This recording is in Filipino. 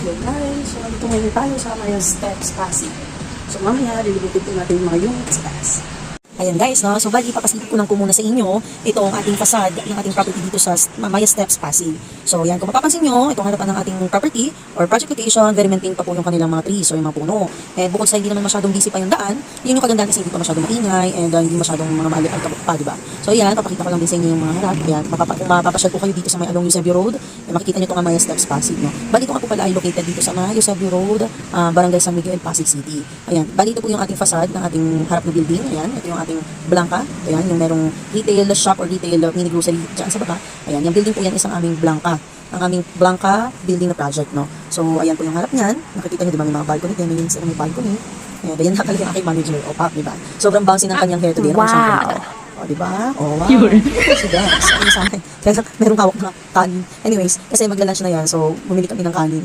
Hello guys, so ito ngayon tayo sa Maya Steps Pasig. So mamaya, lilibutin po natin yung mga units guys. Ayan guys, no? So bali papasilip ko lang ko muna sa inyo itong ating facade ng ating property dito sa Maya Steps Pasig. So yan, kung mapapansin nyo, itong harapan ng ating property or project location, very maintained pa po yung kanilang mga trees or yung mga puno. And bukod sa hindi naman masyadong busy pa yung daan, yun yung kagandahan kasi hindi pa masyadong maingay and hindi masyadong mga maalikabok pa, diba? So yan, papakita ko lang din sa inyo yung mga harap. Ayan, kung mapapasyal po kayo dito sa may along Eusebio Road, makikita nyo itong Maya Steps Pasig, no? Bali ito nga po pala ay located dito sa may Eusebio Road, Barangay San Miguel, Pasig City. Ayan, bali ito po yung ating facade ng ating harap na building. Ayan, ito yung ating Blanca. Ayan, yung merong retail shop or retail mini grocery dyan sa baba. Ayan, yung building po yan isang aming Blanca. Ang aming Blanca building na project, no? So, ayan po yung harap niyan. Nakikita nyo, di ba, may mga balcony. Kaya may balcony. Ayan, ayan na talaga yung aking manager. O, Pap, di ba? Sobrang bouncy ng kanyang hair today. Wow! O, di ba? O, wow. Si Dex. Ano sa akin? Kaya merong hawak na kanin. Anyways, kasi magla-lunch na yan. So, bumili kami ng kanin.